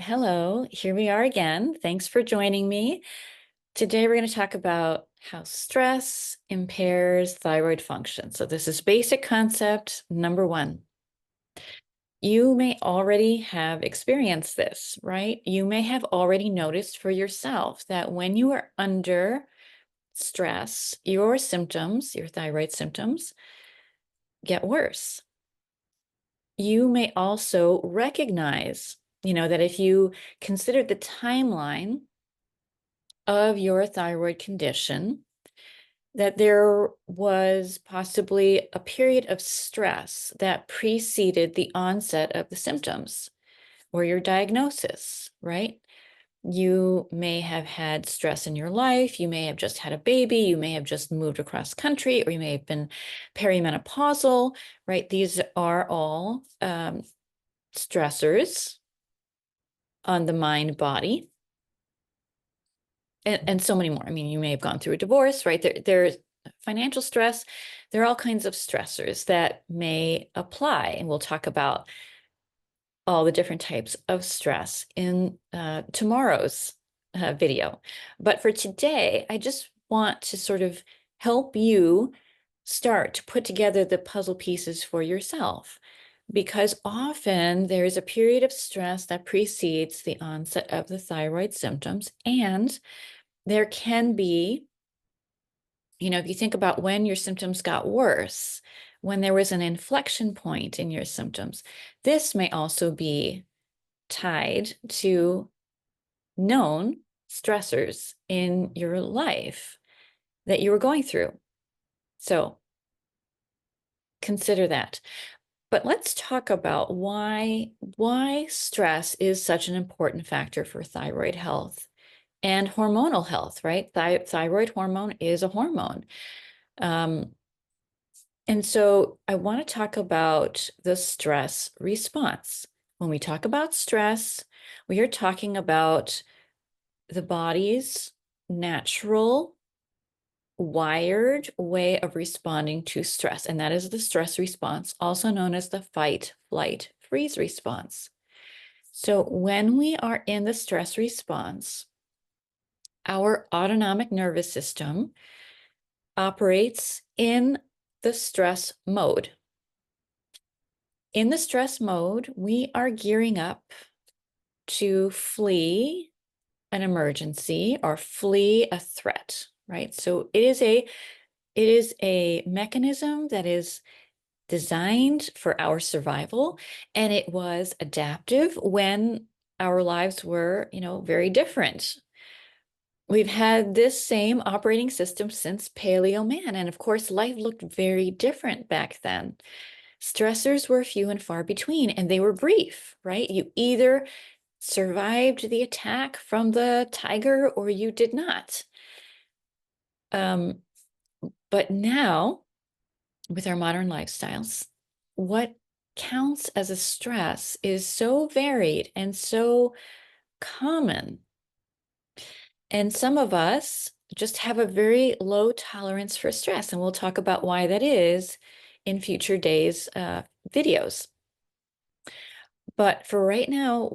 Hello, here we are again. Thanks for joining me. Today we're going to talk about how stress impairs thyroid function. So this is basic concept number one. You may already have experienced this, right? You may have already noticed for yourself that when you are under stress, your symptoms, your thyroid symptoms, get worse. You may also recognize, that if you consider the timeline of your thyroid condition, that there was possibly a period of stress that preceded the onset of the symptoms or your diagnosis, right? You may have had stress in your life. You may have just had a baby. You may have just moved across country, or you may have been perimenopausal, right? These are all stressors on the mind body. And so many more. I mean, you may have gone through a divorce, right? There's financial stress. There are all kinds of stressors that may apply. And we'll talk about all the different types of stress in tomorrow's video. But for today, I just want to sort of help you start to put together the puzzle pieces for yourself. Because often there is a period of stress that precedes the onset of the thyroid symptoms, and there can be, if you think about when your symptoms got worse, when there was an inflection point in your symptoms, this may also be tied to known stressors in your life that you were going through. So consider that. But let's talk about why stress is such an important factor for thyroid health and hormonal health, right? Thyroid hormone is a hormone. And so I want to talk about the stress response. When we talk about stress, we are talking about the body's natural, wired way of responding to stress. And that is the stress response, also known as the fight, flight, freeze response. So when we are in the stress response, our autonomic nervous system operates in the stress mode. In the stress mode, we are gearing up to flee an emergency or flee a threat, right? So it is a mechanism that is designed for our survival, and it was adaptive when our lives were, very different. We've had this same operating system since Paleo Man, and of course, life looked very different back then. Stressors were few and far between, and they were brief, right? You either survived the attack from the tiger or you did not. But now, with our modern lifestyles, what counts as a stress is so varied and so common. And some of us just have a very low tolerance for stress, and we'll talk about why that is in future days' videos. But for right now,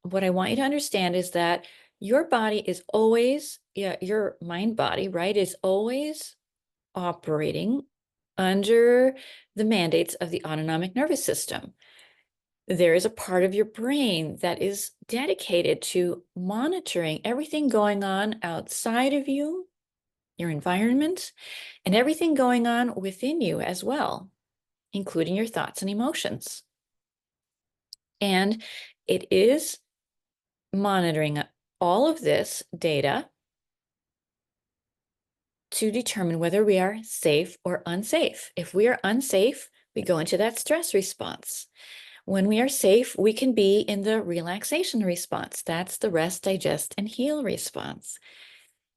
what I want you to understand is that your body is always, your mind body, right, is always operating under the mandates of the autonomic nervous system. There is a part of your brain that is dedicated to monitoring everything going on outside of you, your environment, and everything going on within you as well, including your thoughts and emotions. And it is monitoring all of this data to determine whether we are safe or unsafe. If we are unsafe, we go into that stress response. When we are safe, we can be in the relaxation response. That's the rest, digest, and heal response.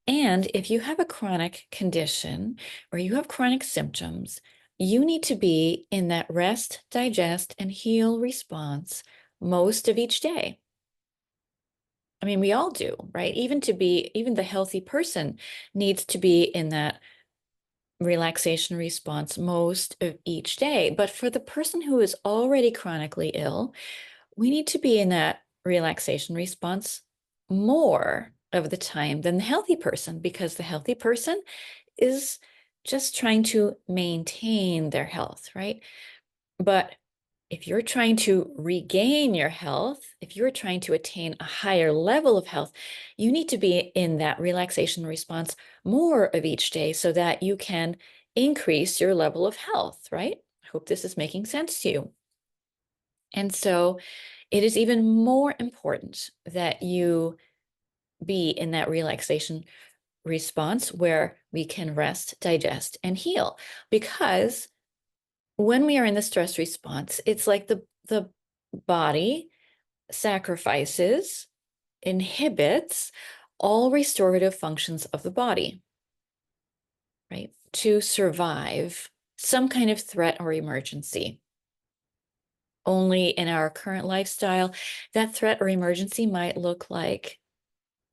And if you have a chronic condition or you have chronic symptoms, you need to be in that rest, digest, and heal response most of each day. I mean, we all do, right? Even the healthy person needs to be in that relaxation response most of each day. But for the person who is already chronically ill, we need to be in that relaxation response more of the time than the healthy person, because the healthy person is just trying to maintain their health, right? But if you're trying to regain your health, if you're trying to attain a higher level of health, you need to be in that relaxation response more of each day so that you can increase your level of health, right? I hope this is making sense to you. And so it is even more important that you be in that relaxation response where we can rest, digest, and heal. Because when we are in the stress response, it's like the body sacrifices, inhibits all restorative functions of the body, right? To survive some kind of threat or emergency. Only in our current lifestyle, that threat or emergency might look like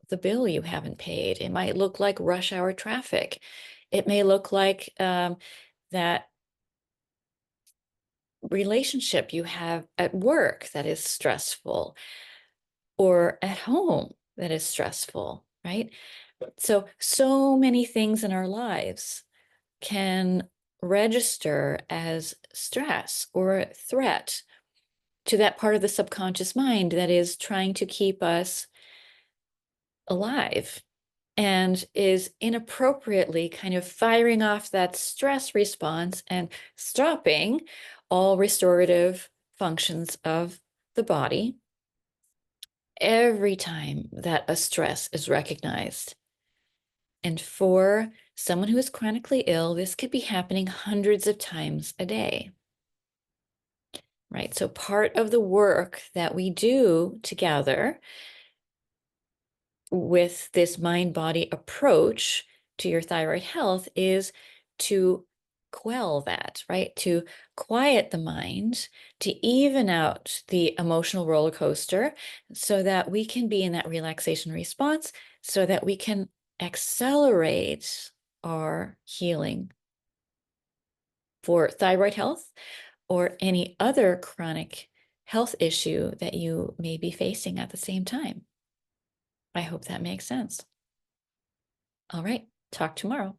the bill you haven't paid. It might look like rush hour traffic. It may look like that relationship you have at work that is stressful, or at home that is stressful, right? So many things in our lives can register as stress or threat to that part of the subconscious mind that is trying to keep us alive and is inappropriately kind of firing off that stress response and stopping all restorative functions of the body every time that a stress is recognized. And for someone who is chronically ill, this could be happening hundreds of times a day, right? So part of the work that we do together with this mind-body approach to your thyroid health is to quell that, right? To quiet the mind, to even out the emotional roller coaster so that we can be in that relaxation response, so that we can accelerate our healing for thyroid health or any other chronic health issue that you may be facing at the same time. I hope that makes sense. All right, talk tomorrow.